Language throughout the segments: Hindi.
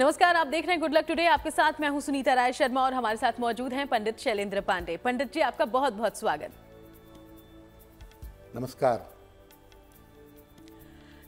नमस्कार, आप देख रहे हैं गुड लक टुडे। आपके साथ मैं हूं सुनीता राय शर्मा और हमारे साथ मौजूद हैं पंडित शैलेंद्र पांडे। पंडित जी, आपका बहुत बहुत स्वागत। नमस्कार।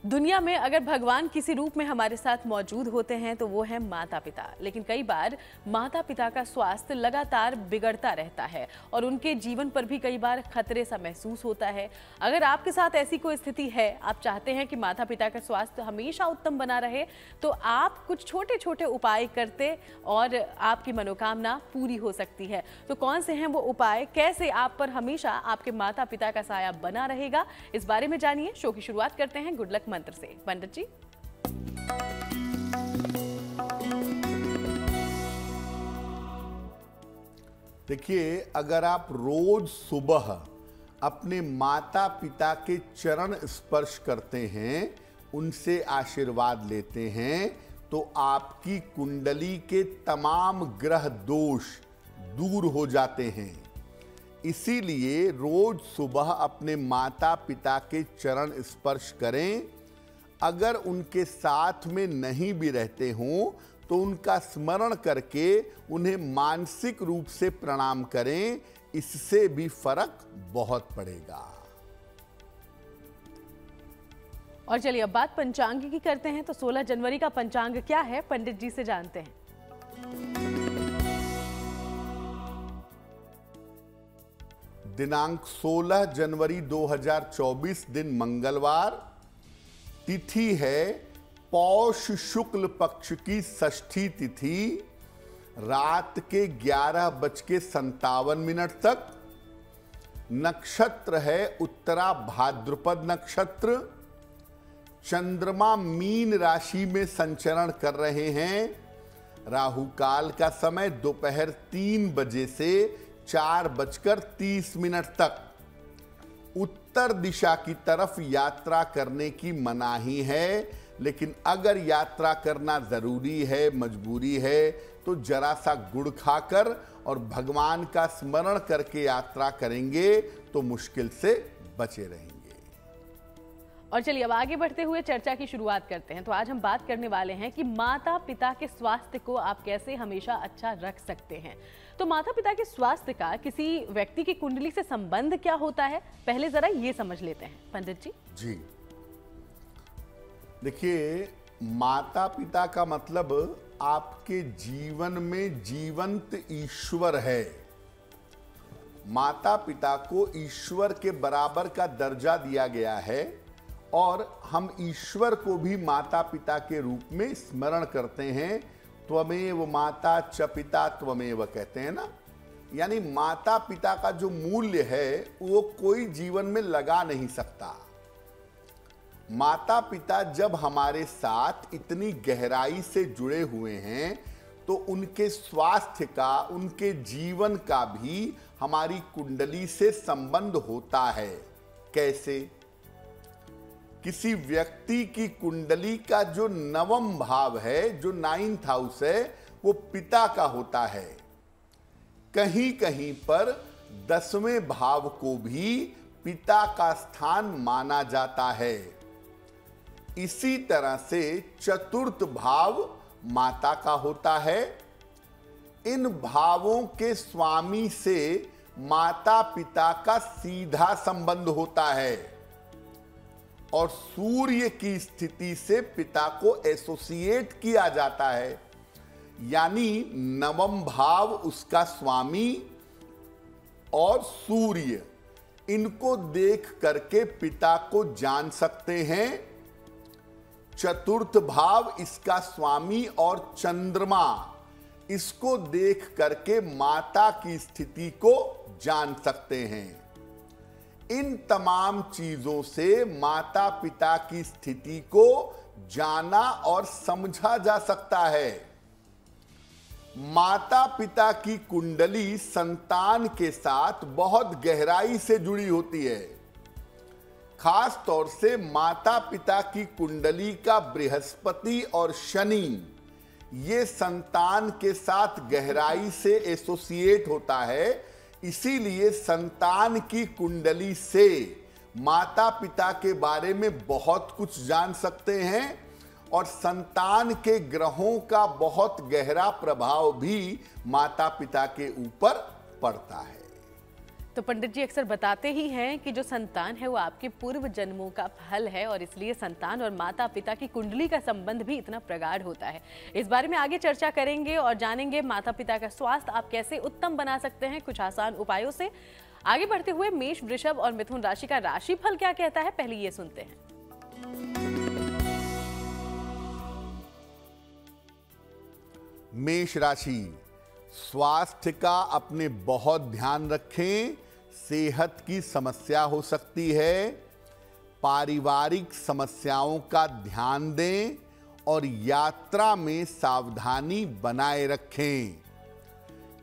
दुनिया में अगर भगवान किसी रूप में हमारे साथ मौजूद होते हैं तो वो है माता पिता। लेकिन कई बार माता पिता का स्वास्थ्य लगातार बिगड़ता रहता है और उनके जीवन पर भी कई बार खतरे सा महसूस होता है। अगर आपके साथ ऐसी कोई स्थिति है, आप चाहते हैं कि माता पिता का स्वास्थ्य हमेशा उत्तम बना रहे, तो आप कुछ छोटे छोटे उपाय करते और आपकी मनोकामना पूरी हो सकती है। तो कौन से हैं वो उपाय, कैसे आप पर हमेशा आपके माता पिता का साया बना रहेगा, इस बारे में जानिए। शो की शुरुआत करते हैं गुड लक मंत्र से। पंडित जी, देखिए, अगर आप रोज सुबह अपने माता पिता के चरण स्पर्श करते हैं, उनसे आशीर्वाद लेते हैं, तो आपकी कुंडली के तमाम ग्रह दोष दूर हो जाते हैं। इसीलिए रोज सुबह अपने माता पिता के चरण स्पर्श करें। अगर उनके साथ में नहीं भी रहते हों तो उनका स्मरण करके उन्हें मानसिक रूप से प्रणाम करें, इससे भी फर्क बहुत पड़ेगा। और चलिए अब बात पंचांग की करते हैं। तो 16 जनवरी का पंचांग क्या है, पंडित जी से जानते हैं। दिनांक 16 जनवरी 2024, दिन मंगलवार, तिथि है पौष शुक्ल पक्ष की षष्ठी तिथि, रात के 11:57 तक। नक्षत्र है उत्तरा भाद्रपद नक्षत्र। चंद्रमा मीन राशि में संचरण कर रहे हैं। राहु काल का समय दोपहर 3 बजे से 4:30 तक। उत्तर दिशा की तरफ यात्रा करने की मनाही है, लेकिन अगर यात्रा करना जरूरी है, मजबूरी है, तो जरा सा गुड़ खाकर और भगवान का स्मरण करके यात्रा करेंगे तो मुश्किल से बचे रहेंगे। और चलिए अब आगे बढ़ते हुए चर्चा की शुरुआत करते हैं। तो आज हम बात करने वाले हैं कि माता पिता के स्वास्थ्य को आप कैसे हमेशा अच्छा रख सकते हैं। तो माता पिता के स्वास्थ्य का किसी व्यक्ति की कुंडली से संबंध क्या होता है, पहले जरा ये समझ लेते हैं पंडित जी। जी, देखिए, माता पिता का मतलब आपके जीवन में जीवंत ईश्वर है। माता पिता को ईश्वर के बराबर का दर्जा दिया गया है और हम ईश्वर को भी माता पिता के रूप में स्मरण करते हैं। त्वमेव माता च पिता त्वमेव कहते हैं ना, यानी माता पिता का जो मूल्य है वो कोई जीवन में लगा नहीं सकता। माता पिता जब हमारे साथ इतनी गहराई से जुड़े हुए हैं तो उनके स्वास्थ्य का, उनके जीवन का भी हमारी कुंडली से संबंध होता है। कैसे? किसी व्यक्ति की कुंडली का जो 9वां भाव है, जो 9th हाउस है, वो पिता का होता है। कहीं कहीं पर 10वें भाव को भी पिता का स्थान माना जाता है। इसी तरह से 4th भाव माता का होता है। इन भावों के स्वामी से माता पिता का सीधा संबंध होता है और सूर्य की स्थिति से पिता को एसोसिएट किया जाता है, यानी 9वां भाव उसका स्वामी और सूर्य, इनको देख करके पिता को जान सकते हैं। 4th भाव इसका स्वामी और चंद्रमा, इसको देख करके माता की स्थिति को जान सकते हैं। इन तमाम चीजों से माता पिता की स्थिति को जाना और समझा जा सकता है। माता पिता की कुंडली संतान के साथ बहुत गहराई से जुड़ी होती है। खास तौर से माता पिता की कुंडली का बृहस्पति और शनि, ये संतान के साथ गहराई से एसोसिएट होता है। इसीलिए संतान की कुंडली से माता पिता के बारे में बहुत कुछ जान सकते हैं और संतान के ग्रहों का बहुत गहरा प्रभाव भी माता पिता के ऊपर पड़ता है। तो पंडित जी अक्सर बताते ही हैं कि जो संतान है वो आपके पूर्व जन्मों का फल है और इसलिए संतान और माता पिता की कुंडली का संबंध भी इतना प्रगाढ़ होता है। इस बारे में आगे चर्चा करेंगे और जानेंगे माता पिता का स्वास्थ्य आप कैसे उत्तम बना सकते हैं कुछ आसान उपायों से। आगे बढ़ते हुए मेष, वृषभ और मिथुन राशि का राशिफल क्या कहता है, पहले ये सुनते हैं। मेष राशि, स्वास्थ्य का अपने बहुत ध्यान रखें। सेहत की समस्या हो सकती है। पारिवारिक समस्याओं का ध्यान दें और यात्रा में सावधानी बनाए रखें।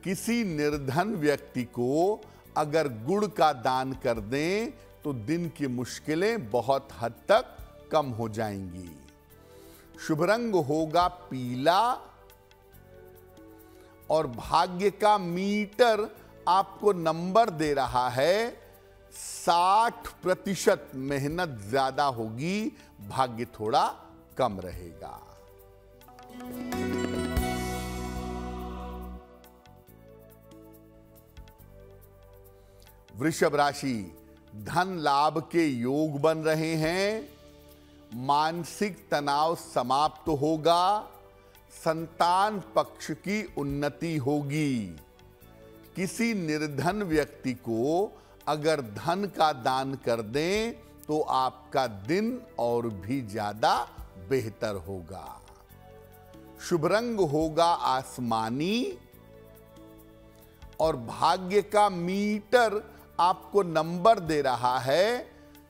किसी निर्धन व्यक्ति को अगर गुड़ का दान कर दें तो दिन की मुश्किलें बहुत हद तक कम हो जाएंगी। शुभ रंग होगा पीला और भाग्य का मीटर आपको नंबर दे रहा है 60%। मेहनत ज्यादा होगी, भाग्य थोड़ा कम रहेगा। वृषभ राशि, धन लाभ के योग बन रहे हैं। मानसिक तनाव समाप्त होगा। संतान पक्ष की उन्नति होगी। किसी निर्धन व्यक्ति को अगर धन का दान कर दें तो आपका दिन और भी ज्यादा बेहतर होगा। शुभ रंग होगा आसमानी और भाग्य का मीटर आपको नंबर दे रहा है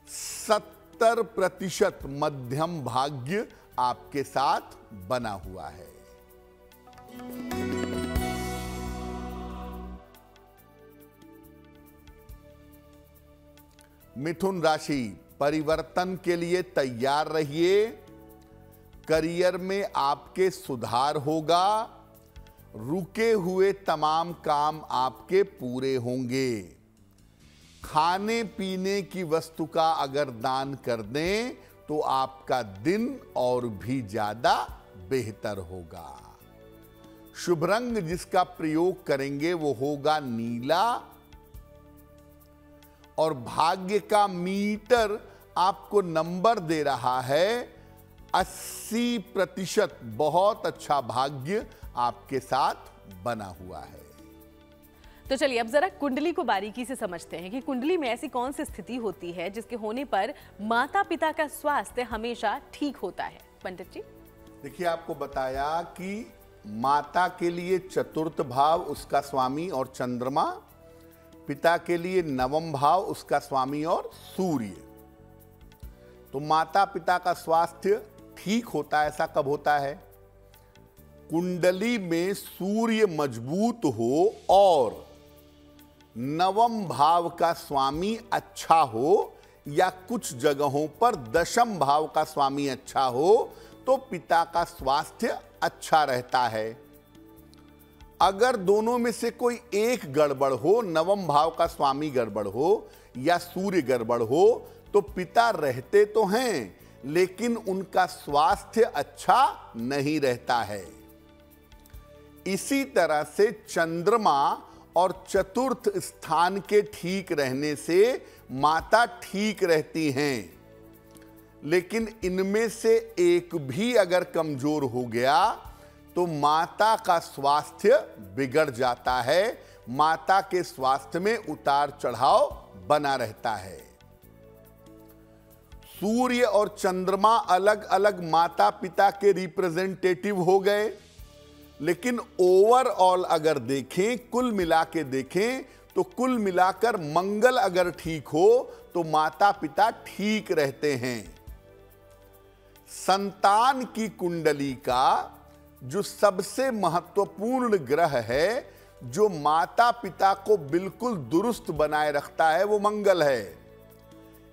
70%। मध्यम भाग्य आपके साथ बना हुआ है। मिथुन राशि, परिवर्तन के लिए तैयार रहिए। करियर में आपके सुधार होगा। रुके हुए तमाम काम आपके पूरे होंगे। खाने पीने की वस्तु का अगर दान कर दें तो आपका दिन और भी ज्यादा बेहतर होगा। शुभ रंग जिसका प्रयोग करेंगे वो होगा नीला और भाग्य का मीटर आपको नंबर दे रहा है 80%। बहुत अच्छा भाग्य आपके साथ बना हुआ है। तो चलिए अब जरा कुंडली को बारीकी से समझते हैं कि कुंडली में ऐसी कौन सी स्थिति होती है जिसके होने पर माता पिता का स्वास्थ्य हमेशा ठीक होता है। पंडित जी देखिए, आपको बताया कि माता के लिए चतुर्थ भाव उसका स्वामी और चंद्रमा, पिता के लिए नवम भाव उसका स्वामी और सूर्य। तो माता पिता का स्वास्थ्य ठीक होता है। ऐसा कब होता है? कुंडली में सूर्य मजबूत हो और नवम भाव का स्वामी अच्छा हो या कुछ जगहों पर दशम भाव का स्वामी अच्छा हो तो पिता का स्वास्थ्य अच्छा रहता है। अगर दोनों में से कोई एक गड़बड़ हो, नवम भाव का स्वामी गड़बड़ हो या सूर्य गड़बड़ हो, तो पिता रहते तो हैं लेकिन उनका स्वास्थ्य अच्छा नहीं रहता है। इसी तरह से चंद्रमा और चतुर्थ स्थान के ठीक रहने से माता ठीक रहती हैं, लेकिन इनमें से एक भी अगर कमजोर हो गया तो माता का स्वास्थ्य बिगड़ जाता है। माता के स्वास्थ्य में उतार चढ़ाव बना रहता है। सूर्य और चंद्रमा अलग अलग माता पिता के रिप्रेजेंटेटिव हो गए, लेकिन ओवरऑल अगर देखें, कुल मिला के देखें तो कुल मिलाकर मंगल अगर ठीक हो तो माता पिता ठीक रहते हैं। संतान की कुंडली का जो सबसे महत्वपूर्ण ग्रह है, जो माता पिता को बिल्कुल दुरुस्त बनाए रखता है, वो मंगल है।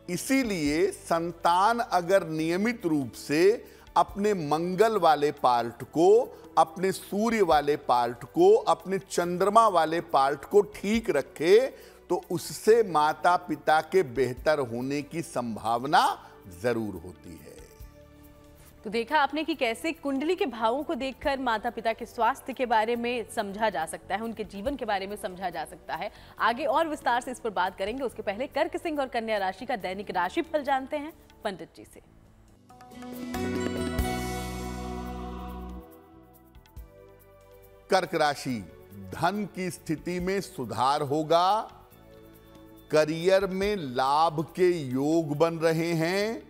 इसीलिए संतान अगर नियमित रूप से अपने मंगल वाले पार्ट को, अपने सूर्य वाले पार्ट को, अपने चंद्रमा वाले पार्ट को ठीक रखे तो उससे माता पिता के बेहतर होने की संभावना जरूर होती है। तो देखा आपने कि कैसे कुंडली के भावों को देखकर माता पिता के स्वास्थ्य के बारे में समझा जा सकता है, उनके जीवन के बारे में समझा जा सकता है। आगे और विस्तार से इस पर बात करेंगे, उसके पहले कर्क सिंह और कन्या राशि का दैनिक राशिफल जानते हैं पंडित जी से। कर्क राशि, धन की स्थिति में सुधार होगा। करियर में लाभ के योग बन रहे हैं।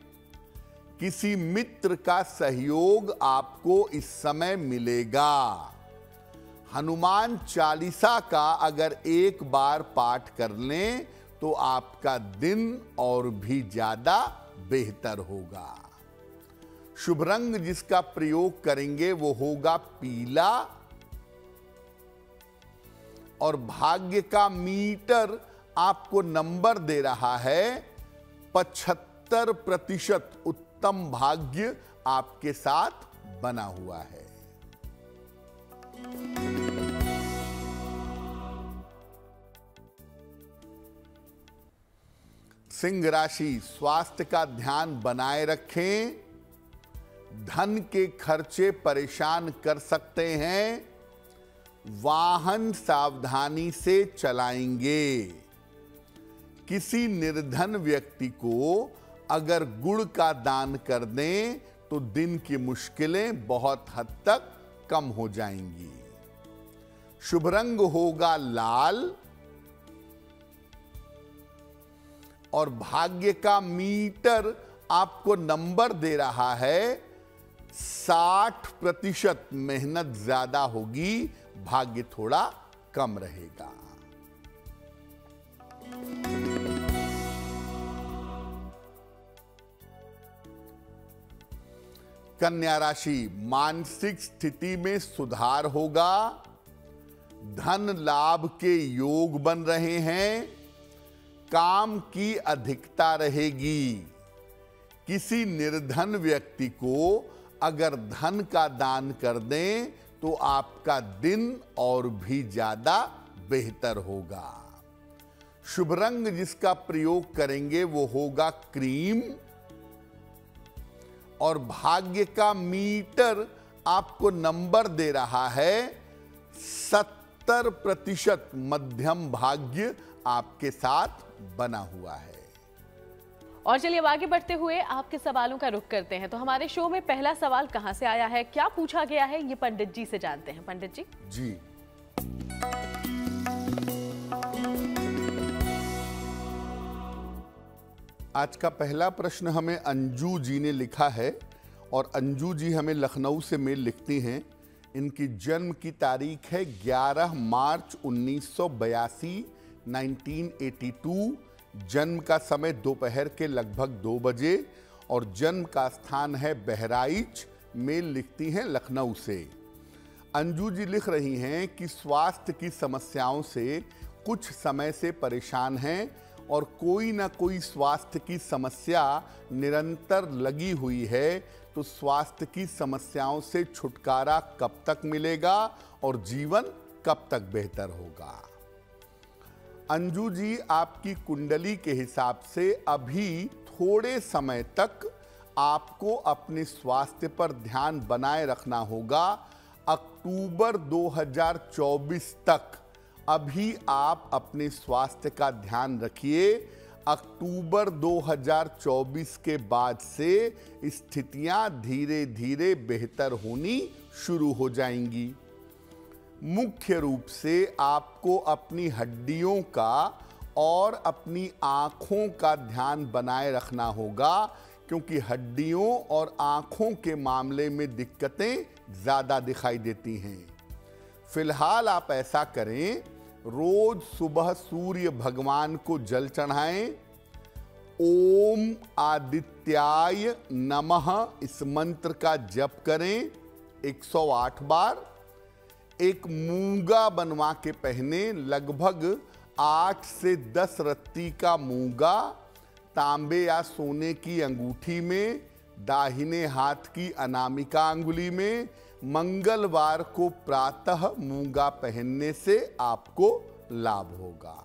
किसी मित्र का सहयोग आपको इस समय मिलेगा। हनुमान चालीसा का अगर एक बार पाठ कर लें तो आपका दिन और भी ज्यादा बेहतर होगा। शुभ रंग जिसका प्रयोग करेंगे वो होगा पीला। और भाग्य का मीटर आपको नंबर दे रहा है 75%। उत्तम भाग्य आपके साथ बना हुआ है। सिंह राशि, स्वास्थ्य का ध्यान बनाए रखें। धन के खर्चे परेशान कर सकते हैं। वाहन सावधानी से चलाएंगे। किसी निर्धन व्यक्ति को अगर गुड़ का दान कर दें तो दिन की मुश्किलें बहुत हद तक कम हो जाएंगी। शुभ रंग होगा लाल। और भाग्य का मीटर आपको नंबर दे रहा है 60%। मेहनत ज्यादा होगी, भाग्य थोड़ा कम रहेगा। कन्या राशि, मानसिक स्थिति में सुधार होगा। धन लाभ के योग बन रहे हैं। काम की अधिकता रहेगी। किसी निर्धन व्यक्ति को अगर धन का दान कर दें तो आपका दिन और भी ज्यादा बेहतर होगा। शुभ रंग जिसका प्रयोग करेंगे वो होगा क्रीम। और भाग्य का मीटर आपको नंबर दे रहा है 70%। मध्यम भाग्य आपके साथ बना हुआ है। और चलिए अब आगे बढ़ते हुए आपके सवालों का रुख करते हैं। तो हमारे शो में पहला सवाल कहां से आया है, क्या पूछा गया है, ये पंडित जी से जानते हैं। पंडित जी जी, आज का पहला प्रश्न हमें अंजू जी ने लिखा है। और अंजू जी हमें लखनऊ से मेल लिखती हैं। इनकी जन्म की तारीख है 11 मार्च 1982, 1982। जन्म का समय दोपहर के लगभग 2 बजे और जन्म का स्थान है बहराइच। मेल लिखती हैं लखनऊ से। अंजू जी लिख रही हैं कि स्वास्थ्य की समस्याओं से कुछ समय से परेशान हैं और कोई ना कोई स्वास्थ्य की समस्या निरंतर लगी हुई है। तो स्वास्थ्य की समस्याओं से छुटकारा कब तक मिलेगा और जीवन कब तक बेहतर होगा? अंजू जी, आपकी कुंडली के हिसाब से अभी थोड़े समय तक आपको अपने स्वास्थ्य पर ध्यान बनाए रखना होगा। अक्टूबर 2024 तक अभी आप अपने स्वास्थ्य का ध्यान रखिए। अक्टूबर 2024 के बाद से स्थितियां धीरे धीरे बेहतर होनी शुरू हो जाएंगी। मुख्य रूप से आपको अपनी हड्डियों का और अपनी आँखों का ध्यान बनाए रखना होगा, क्योंकि हड्डियों और आँखों के मामले में दिक्कतें ज़्यादा दिखाई देती हैं। फिलहाल आप ऐसा करें, रोज सुबह सूर्य भगवान को जल चढ़ाएं। ओम आदित्याय नमः इस मंत्र का जप करें 108 बार। एक मूंगा बनवा के पहने, लगभग 8 से 10 रत्ती का मूंगा तांबे या सोने की अंगूठी में, दाहिने हाथ की अनामिका अंगुली में। मंगलवार को प्रातः मूंगा पहनने से आपको लाभ होगा।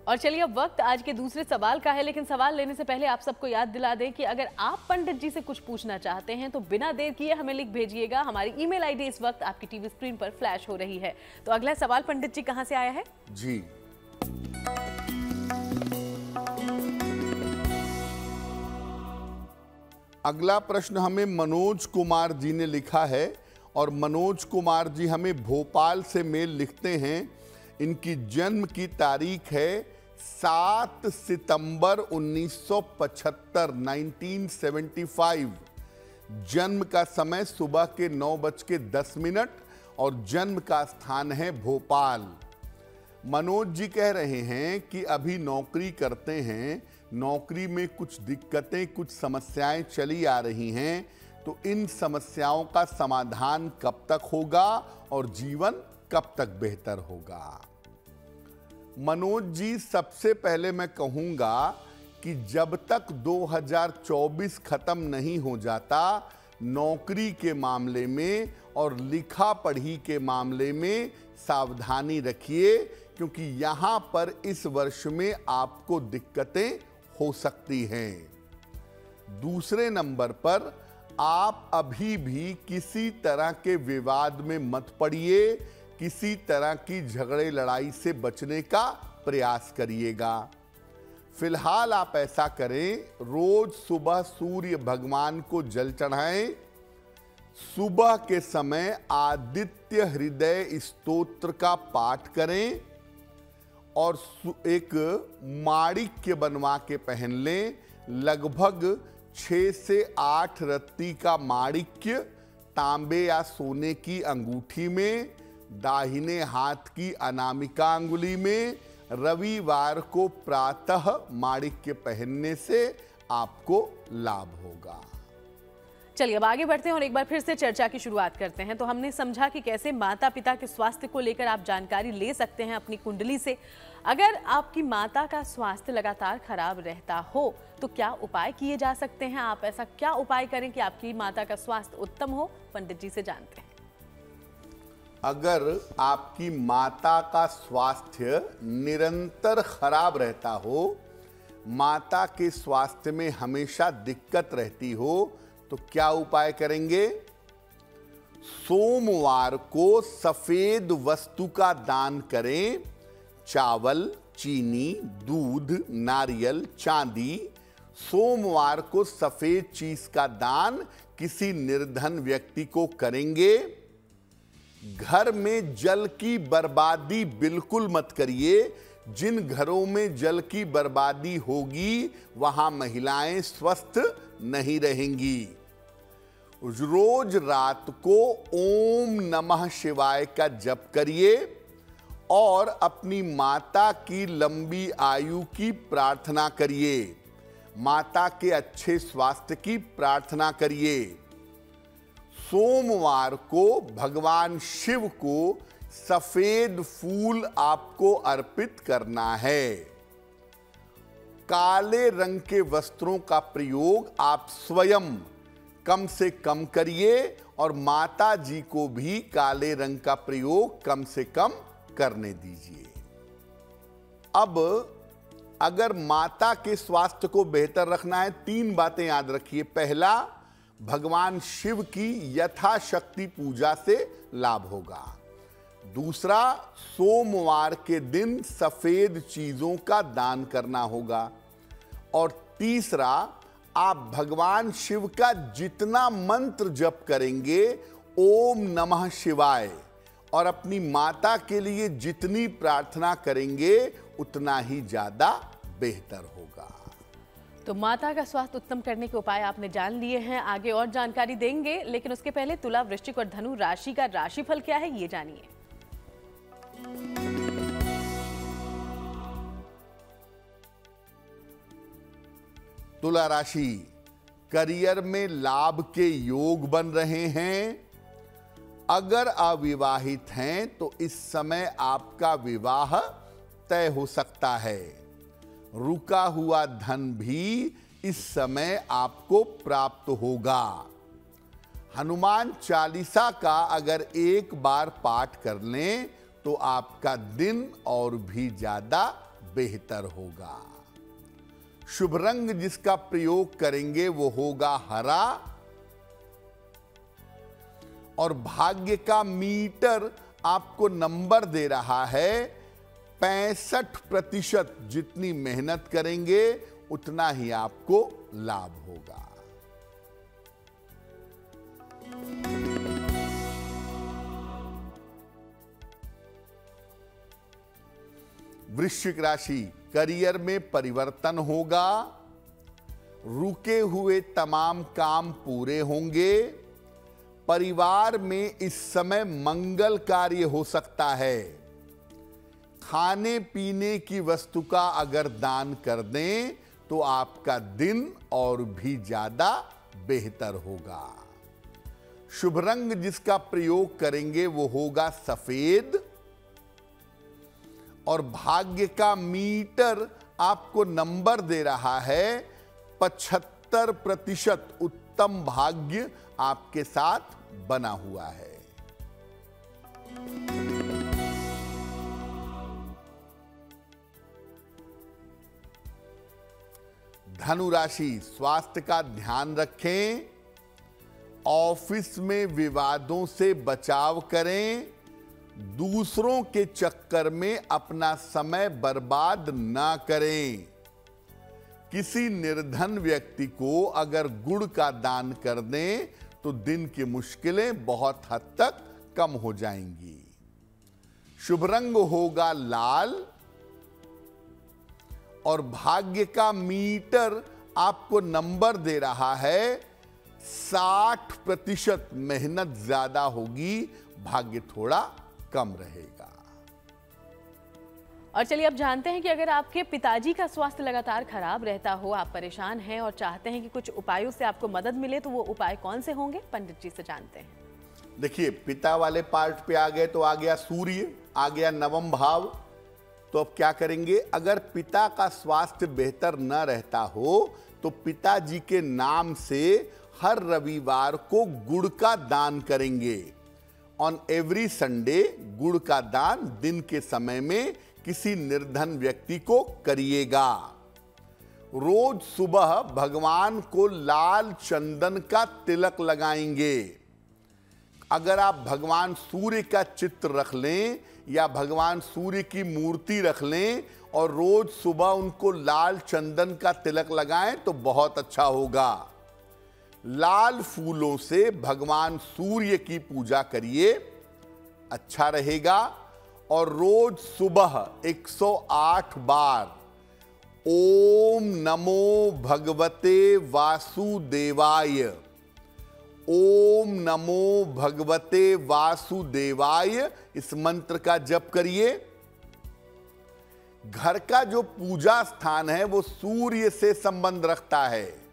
और चलिए अब वक्त आज के दूसरे सवाल का है, लेकिन सवाल लेने से पहले आप सबको याद दिला दें कि अगर आप पंडित जी से कुछ पूछना चाहते हैं तो बिना देर किए हमें लिख भेजिएगा। हमारी ईमेल आईडी इस वक्त आपकी टीवी स्क्रीन पर फ्लैश हो रही है। तो अगला सवाल पंडित जी कहां से आया है? जी, अगला प्रश्न हमें मनोज कुमार जी ने लिखा है और मनोज कुमार जी हमें भोपाल से मेल लिखते हैं। इनकी जन्म की तारीख है 7 सितंबर 1975, 1975। जन्म का समय सुबह के 9:10 और जन्म का स्थान है भोपाल। मनोज जी कह रहे हैं कि अभी नौकरी करते हैं, नौकरी में कुछ दिक्कतें, कुछ समस्याएं चली आ रही हैं, तो इन समस्याओं का समाधान कब तक होगा और जीवन कब तक बेहतर होगा? मनोज जी, सबसे पहले मैं कहूंगा कि जब तक 2024 खत्म नहीं हो जाता, नौकरी के मामले में और लिखा पढ़ी के मामले में सावधानी रखिए, क्योंकि यहां पर इस वर्ष में आपको दिक्कतें हो सकती हैं। दूसरे नंबर पर, आप अभी भी किसी तरह के विवाद में मत पड़िए, किसी तरह की झगड़े लड़ाई से बचने का प्रयास करिएगा। फिलहाल आप ऐसा करें, रोज सुबह सूर्य भगवान को जल चढ़ाएं, सुबह के समय आदित्य हृदय स्तोत्र का पाठ करें और एक माणिक्य बनवा के पहन लें। लगभग 6 से 8 रत्ती का माणिक्य तांबे या सोने की अंगूठी में, दाहिने हाथ की अनामिका अंगुली में, रविवार को प्रातः माणिक्य पहनने से आपको लाभ होगा। चलिए अब आगे बढ़ते हैं और एक बार फिर से चर्चा की शुरुआत करते हैं। तो हमने समझा कि कैसे माता पिता के स्वास्थ्य को लेकर आप जानकारी ले सकते हैं अपनी कुंडली से। अगर आपकी माता का स्वास्थ्य लगातार खराब रहता हो तो क्या उपाय किए जा सकते हैं? आप ऐसा क्या उपाय करें कि आपकी माता का स्वास्थ्य उत्तम हो? पंडित जी से जानते हैं। अगर आपकी माता का स्वास्थ्य निरंतर खराब रहता हो, माता के स्वास्थ्य में हमेशा दिक्कत रहती हो, तो क्या उपाय करेंगे? सोमवार को सफेद वस्तु का दान करें। चावल, चीनी, दूध, नारियल, चांदी, सोमवार को सफेद चीज का दान किसी निर्धन व्यक्ति को करेंगे। घर में जल की बर्बादी बिल्कुल मत करिए। जिन घरों में जल की बर्बादी होगी वहां महिलाएं स्वस्थ नहीं रहेंगी। रोज रात को ओम नमः शिवाय का जप करिए और अपनी माता की लंबी आयु की प्रार्थना करिए, माता के अच्छे स्वास्थ्य की प्रार्थना करिए। सोमवार को भगवान शिव को सफेद फूल आपको अर्पित करना है। काले रंग के वस्त्रों का प्रयोग आप स्वयं कम से कम करिए और माता जी को भी काले रंग का प्रयोग कम से कम करने दीजिए। अब अगर माता के स्वास्थ्य को बेहतर रखना है, 3 बातें याद रखिए। पहला, भगवान शिव की यथाशक्ति पूजा से लाभ होगा। दूसरा, सोमवार के दिन सफेद चीजों का दान करना होगा। और तीसरा, आप भगवान शिव का जितना मंत्र जप करेंगे, ओम नमः शिवाय, और अपनी माता के लिए जितनी प्रार्थना करेंगे उतना ही ज्यादा बेहतर होगा। तो माता का स्वास्थ्य उत्तम करने के उपाय आपने जान लिए हैं। आगे और जानकारी देंगे, लेकिन उसके पहले तुला, वृश्चिक और धनु राशि का राशिफल क्या है ये जानिए। तुला राशि, करियर में लाभ के योग बन रहे हैं। अगर अविवाहित हैं तो इस समय आपका विवाह तय हो सकता है। रुका हुआ धन भी इस समय आपको प्राप्त होगा। हनुमान चालीसा का अगर एक बार पाठ कर लें तो आपका दिन और भी ज्यादा बेहतर होगा। शुभ रंग जिसका प्रयोग करेंगे वो होगा हरा और भाग्य का मीटर आपको नंबर दे रहा है 65%। जितनी मेहनत करेंगे उतना ही आपको लाभ होगा। वृश्चिक राशि, करियर में परिवर्तन होगा, रुके हुए तमाम काम पूरे होंगे। परिवार में इस समय मंगल कार्य हो सकता है। खाने पीने की वस्तु का अगर दान कर दें तो आपका दिन और भी ज्यादा बेहतर होगा। शुभ रंग जिसका प्रयोग करेंगे वो होगा सफेद और भाग्य का मीटर आपको नंबर दे रहा है 75%। उत्तम भाग्य आपके साथ बना हुआ है। धनु राशि, स्वास्थ्य का ध्यान रखें। ऑफिस में विवादों से बचाव करें। दूसरों के चक्कर में अपना समय बर्बाद ना करें। किसी निर्धन व्यक्ति को अगर गुड़ का दान कर दें तो दिन की मुश्किलें बहुत हद तक कम हो जाएंगी। शुभ रंग होगा लाल और भाग्य का मीटर आपको नंबर दे रहा है 60%। मेहनत ज्यादा होगी, भाग्य थोड़ा कम रहेगा। और चलिए अब जानते हैं कि अगर आपके पिताजी का स्वास्थ्य लगातार खराब रहता हो, आप परेशान हैं और चाहते हैं कि कुछ उपायों से आपको मदद मिले, तो वो उपाय कौन से होंगे, पंडित जी से जानते हैं। देखिए, पिता वाले पार्ट पे आ गए तो आ गया सूर्य, आ गया नवम भाव। तो अब क्या करेंगे? अगर पिता का स्वास्थ्य बेहतर न रहता हो तो पिताजी के नाम से हर रविवार को गुड़ का दान करेंगे। ऑन एवरी संडे गुड़ का दान दिन के समय में किसी निर्धन व्यक्ति को करिएगा। रोज सुबह भगवान को लाल चंदन का तिलक लगाएंगे। अगर आप भगवान सूर्य का चित्र रख लें या भगवान सूर्य की मूर्ति रख लें और रोज सुबह उनको लाल चंदन का तिलक लगाएं तो बहुत अच्छा होगा। लाल फूलों से भगवान सूर्य की पूजा करिए, अच्छा रहेगा। और रोज सुबह 108 बार ओम नमो भगवते वासुदेवाय, ओम नमो भगवते वासुदेवाय इस मंत्र का जप करिए। घर का जो पूजा स्थान है वो सूर्य से संबंध रखता है,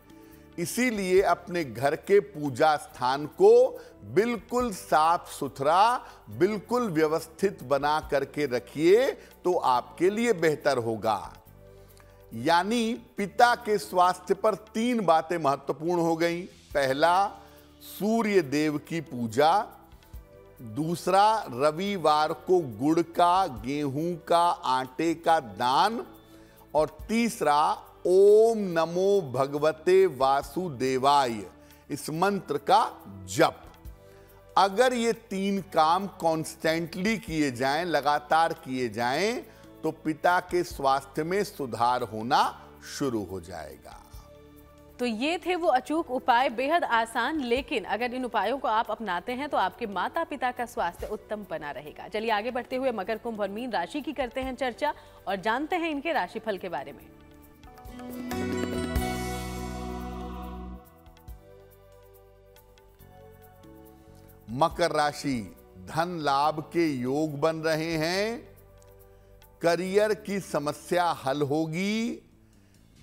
इसीलिए अपने घर के पूजा स्थान को बिल्कुल साफ सुथरा, बिल्कुल व्यवस्थित बना करके रखिए तो आपके लिए बेहतर होगा। यानी पिता के स्वास्थ्य पर 3 बातें महत्वपूर्ण हो गई। पहला, सूर्य देव की पूजा। दूसरा, रविवार को गुड़ का, गेहूं का, आटे का दान। और तीसरा, ओम नमो भगवते वासुदेवाय इस मंत्र का जप। अगर ये 3 काम कॉन्स्टेंटली किए जाएं, लगातार किए जाएं, तो पिता के स्वास्थ्य में सुधार होना शुरू हो जाएगा। तो ये थे वो अचूक उपाय, बेहद आसान, लेकिन अगर इन उपायों को आप अपनाते हैं तो आपके माता पिता का स्वास्थ्य उत्तम बना रहेगा। चलिए आगे बढ़ते हुए मकर, कुंभ और मीन राशि की करते हैं चर्चा और जानते हैं इनके राशिफल के बारे में। मकर राशि, धन लाभ के योग बन रहे हैं। करियर की समस्या हल होगी।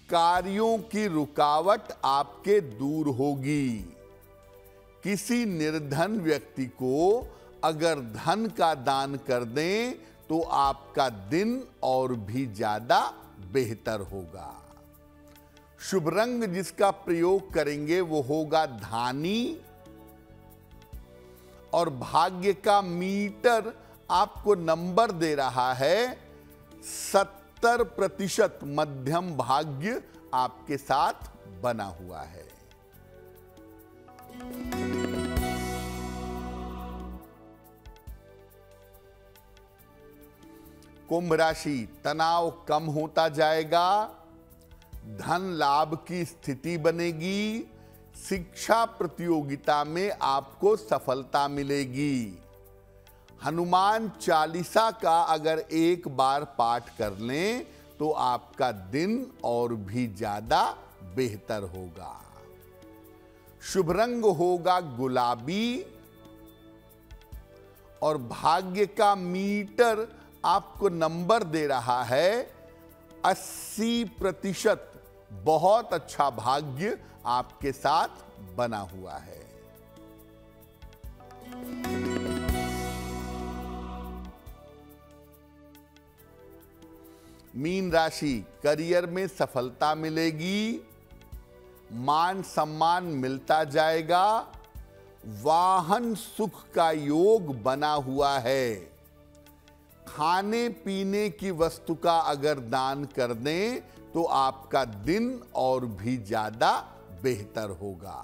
कार्यों की रुकावट आपके दूर होगी। किसी निर्धन व्यक्ति को अगर धन का दान कर दें तो आपका दिन और भी ज्यादा बेहतर होगा। शुभ रंग जिसका प्रयोग करेंगे वो होगा धानी और भाग्य का मीटर आपको नंबर दे रहा है 70% मध्यम भाग्य आपके साथ बना हुआ है। कुंभ राशि, तनाव कम होता जाएगा, धन लाभ की स्थिति बनेगी, शिक्षा प्रतियोगिता में आपको सफलता मिलेगी। हनुमान चालीसा का अगर एक बार पाठ कर लें तो आपका दिन और भी ज्यादा बेहतर होगा। शुभ रंग होगा गुलाबी और भाग्य का मीटर आपको नंबर दे रहा है 80%। बहुत अच्छा भाग्य आपके साथ बना हुआ है। मीन राशि, करियर में सफलता मिलेगी, मान सम्मान मिलता जाएगा, वाहन सुख का योग बना हुआ है। खाने पीने की वस्तु का अगर दान कर दें तो आपका दिन और भी ज्यादा बेहतर होगा।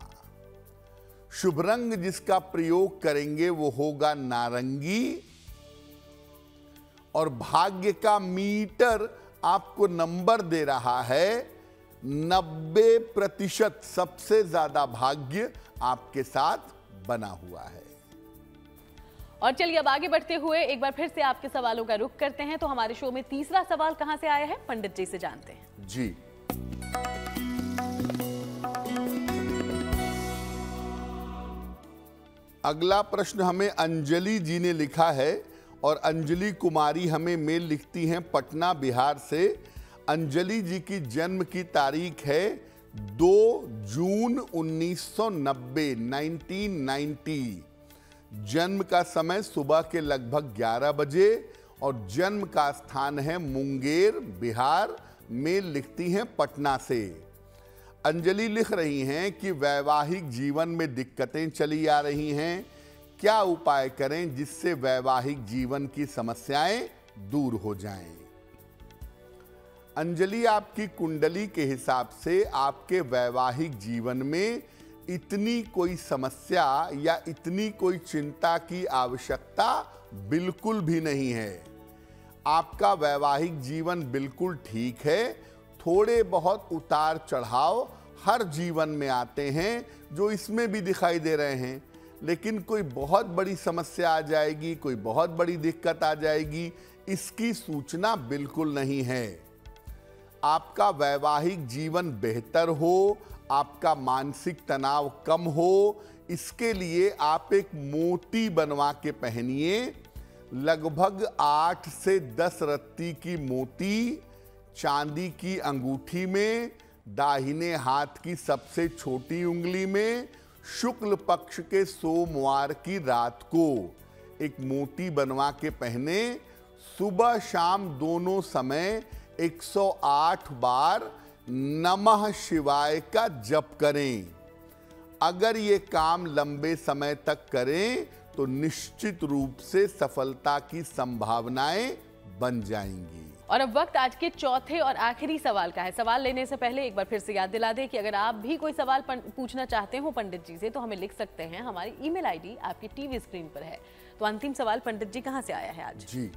शुभ रंग जिसका प्रयोग करेंगे वो होगा नारंगी और भाग्य का मीटर आपको नंबर दे रहा है 90%। सबसे ज्यादा भाग्य आपके साथ बना हुआ है। और चलिए अब आगे बढ़ते हुए एक बार फिर से आपके सवालों का रुख करते हैं। तो हमारे शो में तीसरा सवाल कहां से आया है, पंडित जी से जानते हैं। जी, अगला प्रश्न हमें अंजलि जी ने लिखा है और अंजलि कुमारी हमें मेल लिखती हैं पटना बिहार से। अंजलि जी की जन्म की तारीख है 2 जून 1990, 1990। जन्म का समय सुबह के लगभग 11 बजे और जन्म का स्थान है मुंगेर बिहार। मेल लिखती हैं पटना से। अंजलि लिख रही हैं कि वैवाहिक जीवन में दिक्कतें चली आ रही हैं, क्या उपाय करें जिससे वैवाहिक जीवन की समस्याएं दूर हो जाएं। अंजलि, आपकी कुंडली के हिसाब से आपके वैवाहिक जीवन में इतनी कोई समस्या या इतनी कोई चिंता की आवश्यकता बिल्कुल भी नहीं है। आपका वैवाहिक जीवन बिल्कुल ठीक है। थोड़े बहुत उतार चढ़ाव हर जीवन में आते हैं जो इसमें भी दिखाई दे रहे हैं, लेकिन कोई बहुत बड़ी समस्या आ जाएगी, कोई बहुत बड़ी दिक्कत आ जाएगी, इसकी सूचना बिल्कुल नहीं है। आपका वैवाहिक जीवन बेहतर हो, आपका मानसिक तनाव कम हो, इसके लिए आप एक मोती बनवा के पहनिए। लगभग 8 से 10 रत्ती की मोती चांदी की अंगूठी में, दाहिने हाथ की सबसे छोटी उंगली में, शुक्ल पक्ष के सोमवार की रात को एक मोती बनवा के पहने। सुबह शाम दोनों समय 108 बार नमः शिवाय का जप करें। अगर ये काम लंबे समय तक करें तो निश्चित रूप से सफलता की संभावनाएं बन जाएंगी। और अब वक्त आज के चौथे और आखिरी सवाल का है। सवाल लेने से पहले एक बार फिर से याद दिला दें कि अगर आप भी कोई सवाल पूछना चाहते हो पंडित जी से तो हमें लिख सकते हैं। हमारी ईमेल आईडी आपकी टीवी स्क्रीन पर है। तो अंतिम सवाल पंडित जी कहां से आया है आज? जी,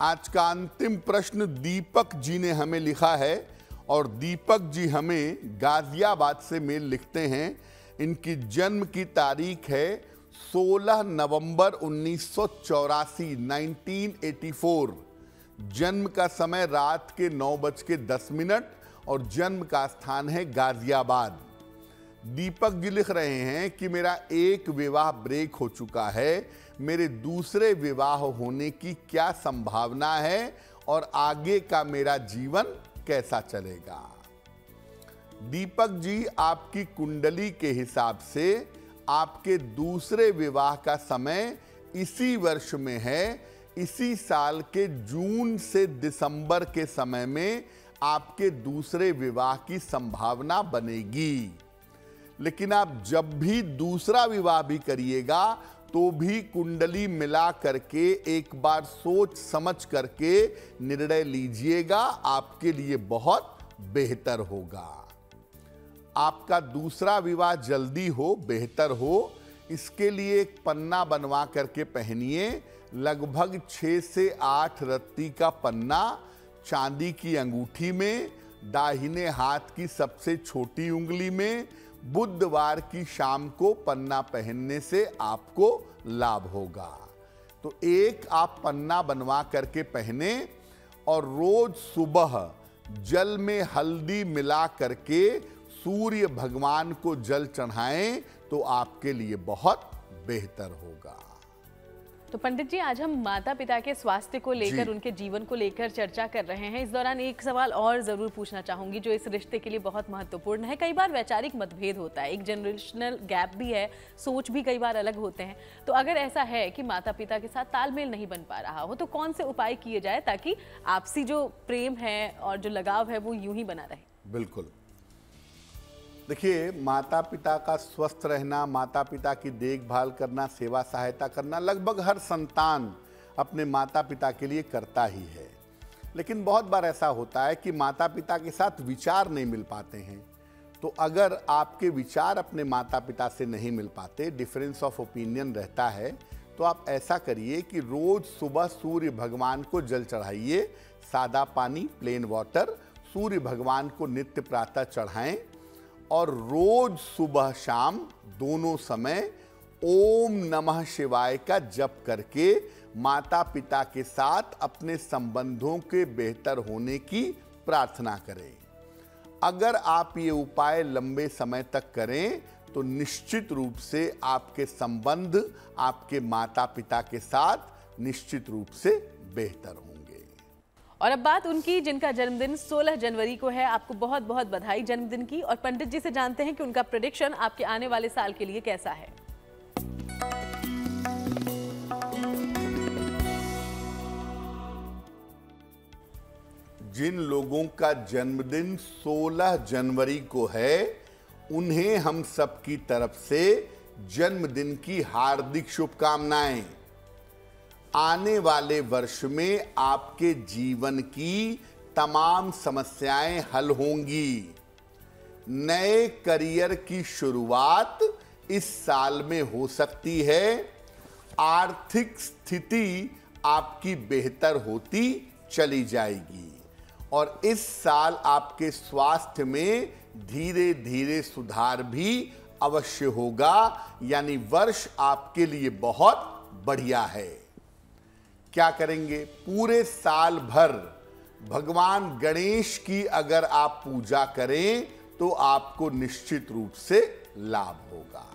आज का अंतिम प्रश्न दीपक जी ने हमें लिखा है और दीपक जी हमें गाजियाबाद से मेल लिखते हैं। इनकी जन्म की तारीख है 16 नवंबर 1984, 1984। जन्म का समय रात के 9:10 और जन्म का स्थान है गाजियाबाद। दीपक जी लिख रहे हैं कि मेरा एक विवाह ब्रेक हो चुका है, मेरे दूसरे विवाह होने की क्या संभावना है और आगे का मेरा जीवन कैसा चलेगा। दीपक जी, आपकी कुंडली के हिसाब से आपके दूसरे विवाह का समय इसी वर्ष में है। इसी साल के जून से दिसंबर के समय में आपके दूसरे विवाह की संभावना बनेगी। लेकिन आप जब भी दूसरा विवाह भी करिएगा तो भी कुंडली मिला करके एक बार सोच समझ करके निर्णय लीजिएगा, आपके लिए बहुत बेहतर होगा। आपका दूसरा विवाह जल्दी हो, बेहतर हो, इसके लिए एक पन्ना बनवा करके पहनिए। लगभग 6 से 8 रत्ती का पन्ना चांदी की अंगूठी में, दाहिने हाथ की सबसे छोटी उंगली में, बुधवार की शाम को पन्ना पहनने से आपको लाभ होगा। तो एक आप पन्ना बनवा करके पहने और रोज सुबह जल में हल्दी मिला करके सूर्य भगवान को जल चढ़ाएं तो आपके लिए बहुत बेहतर होगा। तो पंडित जी, आज हम माता पिता के स्वास्थ्य को लेकर, जी। उनके जीवन को लेकर चर्चा कर रहे हैं। इस दौरान एक सवाल और जरूर पूछना चाहूंगी जो इस रिश्ते के लिए बहुत महत्वपूर्ण है। कई बार वैचारिक मतभेद होता है, एक जनरेशनल गैप भी है, सोच भी कई बार अलग होते हैं। तो अगर ऐसा है कि माता पिता के साथ तालमेल नहीं बन पा रहा हो, तो कौन से उपाय किए जाए ताकि आपसी जो प्रेम है और जो लगाव है वो यूं ही बना रहे? बिल्कुल, देखिए, माता पिता का स्वस्थ रहना, माता पिता की देखभाल करना, सेवा सहायता करना लगभग हर संतान अपने माता पिता के लिए करता ही है। लेकिन बहुत बार ऐसा होता है कि माता पिता के साथ विचार नहीं मिल पाते हैं। तो अगर आपके विचार अपने माता पिता से नहीं मिल पाते, डिफरेंस ऑफ ओपिनियन रहता है, तो आप ऐसा करिए कि रोज सुबह सूर्य भगवान को जल चढ़ाइए। सादा पानी, प्लेन वाटर, सूर्य भगवान को नित्य प्रातः चढ़ाएं और रोज सुबह शाम दोनों समय ओम नमः शिवाय का जप करके माता पिता के साथ अपने संबंधों के बेहतर होने की प्रार्थना करें। अगर आप ये उपाय लंबे समय तक करें तो निश्चित रूप से आपके संबंध आपके माता पिता के साथ निश्चित रूप से बेहतर होंगे। और अब बात उनकी जिनका जन्मदिन 16 जनवरी को है। आपको बहुत बहुत बधाई जन्मदिन की। और पंडित जी से जानते हैं कि उनका प्रेडिक्शन आपके आने वाले साल के लिए कैसा है। जिन लोगों का जन्मदिन 16 जनवरी को है, उन्हें हम सबकी तरफ से जन्मदिन की हार्दिक शुभकामनाएं। आने वाले वर्ष में आपके जीवन की तमाम समस्याएं हल होंगी। नए करियर की शुरुआत इस साल में हो सकती है। आर्थिक स्थिति आपकी बेहतर होती चली जाएगी और इस साल आपके स्वास्थ्य में धीरे धीरे सुधार भी अवश्य होगा। यानी वर्ष आपके लिए बहुत बढ़िया है। क्या करेंगे? पूरे साल भर भगवान गणेश की अगर आप पूजा करें तो आपको निश्चित रूप से लाभ होगा।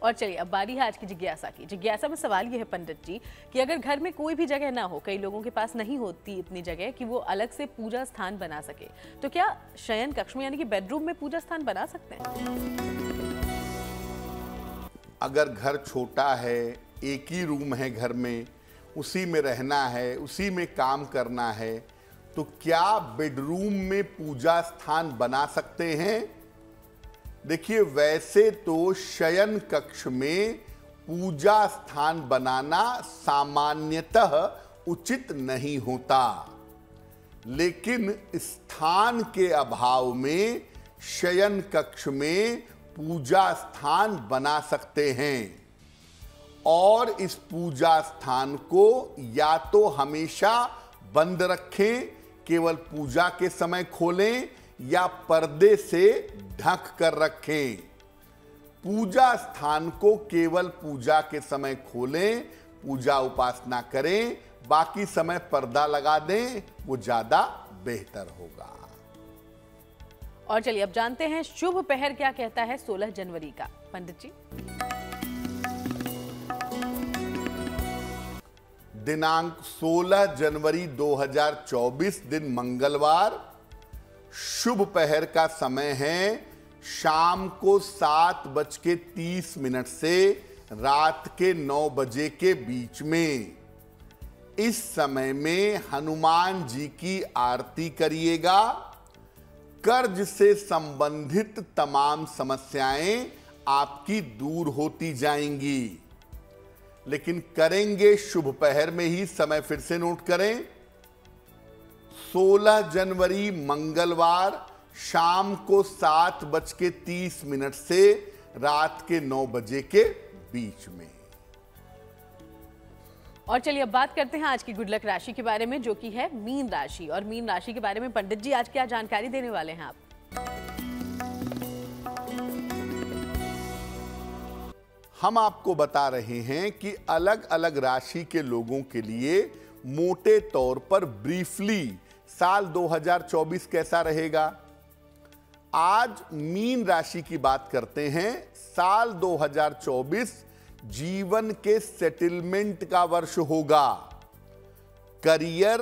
और चलिए अब बारी है आज की जिज्ञासा की। जिज्ञासा में सवाल ये है पंडित जी कि अगर घर में कोई भी जगह ना हो, कई लोगों के पास नहीं होती इतनी जगह कि वो अलग से पूजा स्थान बना सके, तो क्या शयन कक्ष में यानी कि बेडरूम में पूजा स्थान बना सकते हैं? अगर घर छोटा है, एक ही रूम है घर में, उसी में रहना है, उसी में काम करना है, तो क्या बेडरूम में पूजा स्थान बना सकते हैं? देखिए, वैसे तो शयन कक्ष में पूजा स्थान बनाना सामान्यतः उचित नहीं होता, लेकिन स्थान के अभाव में शयन कक्ष में पूजा स्थान बना सकते हैं। और इस पूजा स्थान को या तो हमेशा बंद रखें, केवल पूजा के समय खोलें, या पर्दे से ढक कर रखें। पूजा स्थान को केवल पूजा के समय खोलें, पूजा उपासना करें, बाकी समय पर्दा लगा दें, वो ज्यादा बेहतर होगा। और चलिए अब जानते हैं शुभ पहर क्या कहता है 16 जनवरी का। पंडित जी, दिनांक 16 जनवरी 2024 दिन मंगलवार, शुभ पहर का समय है शाम को 7:30 से रात के 9 बजे के बीच में। इस समय में हनुमान जी की आरती करिएगा। कर्ज से संबंधित तमाम समस्याएं आपकी दूर होती जाएंगी। लेकिन करेंगे शुभ पहर में ही। समय फिर से नोट करें, 16 जनवरी मंगलवार शाम को 7:30 से रात के 9 बजे के बीच में। और चलिए अब बात करते हैं आज की गुड लक राशि के बारे में, जो कि है मीन राशि। और मीन राशि के बारे में पंडित जी आज क्या जानकारी देने वाले हैं आप? हम आपको बता रहे हैं कि अलग अलग राशि के लोगों के लिए मोटे तौर पर ब्रीफली साल 2024 कैसा रहेगा। आज मीन राशि की बात करते हैं। साल 2024 जीवन के सेटलमेंट का वर्ष होगा। करियर,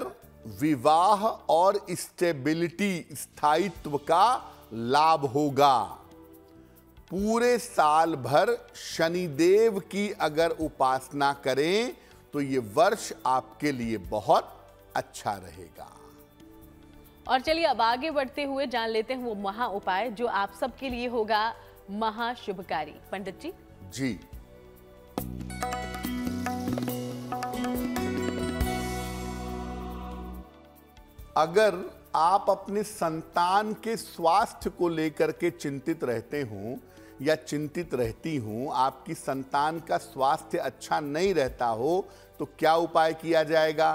विवाह और स्टेबिलिटी, स्थायित्व का लाभ होगा। पूरे साल भर शनिदेव की अगर उपासना करें तो ये वर्ष आपके लिए बहुत अच्छा रहेगा। और चलिए अब आगे बढ़ते हुए जान लेते हैं वो महा उपाय जो आप सबके लिए होगा महाशुभकारी। पंडित जी। जी, अगर आप अपने संतान के स्वास्थ्य को लेकर के चिंतित रहते हो या चिंतित रहती हूं, आपकी संतान का स्वास्थ्य अच्छा नहीं रहता हो, तो क्या उपाय किया जाएगा।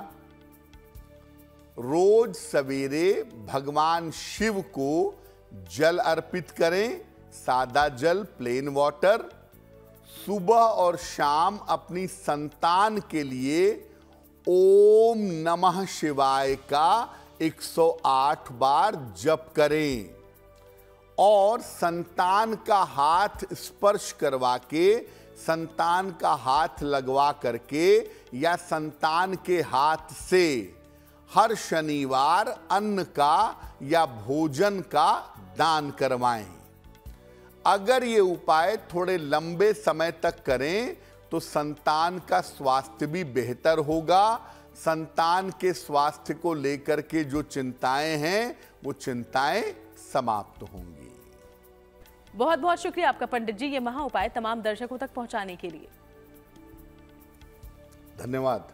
रोज सवेरे भगवान शिव को जल अर्पित करें, सादा जल, प्लेन वाटर। सुबह और शाम अपनी संतान के लिए ओम नमः शिवाय का 108 बार जप करें और संतान का हाथ स्पर्श करवा के, संतान का हाथ लगवा करके या संतान के हाथ से हर शनिवार अन्न का या भोजन का दान करवाएं। अगर ये उपाय थोड़े लंबे समय तक करें तो संतान का स्वास्थ्य भी बेहतर होगा। संतान के स्वास्थ्य को लेकर के जो चिंताएं हैं वो चिंताएं समाप्त होंगी। बहुत बहुत शुक्रिया आपका पंडित जी, ये महा उपाय तमाम दर्शकों तक पहुंचाने के लिए। धन्यवाद।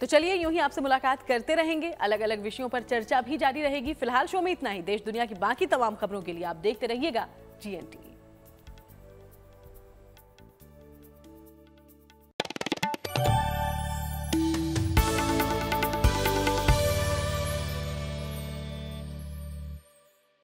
तो चलिए यूं ही आपसे मुलाकात करते रहेंगे, अलग अलग विषयों पर चर्चा भी जारी रहेगी। फिलहाल शो में इतना ही। देश दुनिया की बाकी तमाम खबरों के लिए आप देखते रहिएगा GNT।